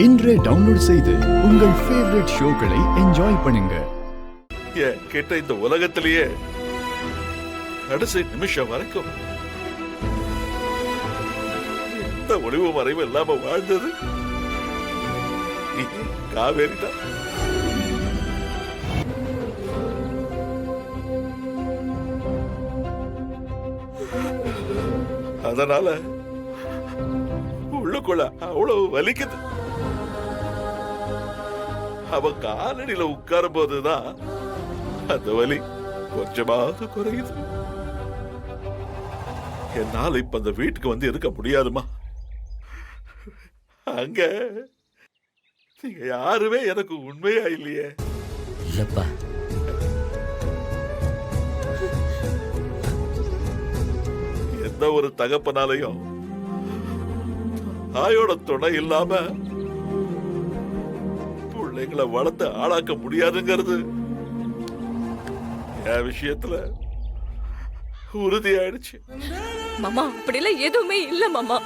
இன்றே டவுன்லோட் செய்து உங்கள் ஃபேவரட் ஷோக்களை என்ஜாய் பண்ணுங்க. கேட்ட இந்த உலகத்திலேயே கடைசி நிமிஷம் வரைக்கும் எந்த ஒளிவு மறைவு இல்லாம வாழ்ந்தது காவேரி தான். அதனால உள்ளுக்குள்ள அவ்வளவு வலிக்குது. அவ காலடியில உட்காரும் போதுதான் அந்த வலி கொஞ்சமாவது குறையுது. என்னால இப்ப அந்த வீட்டுக்கு வந்து இருக்க முடியாதுமா. அங்க நீங்க யாருமே எனக்கு உண்மையா இல்லையே. இல்லப்பா, எந்த ஒரு தகப்பனாலையும் தாயோட துணை இல்லாம பிள்ளைங்களை வளர்த்து ஆளாக்க முடியாதுங்கிறது என் விஷயத்துல உறுதியாயிடுச்சு. மாமா அப்படிலாம் எதுவுமே இல்ல மாமா.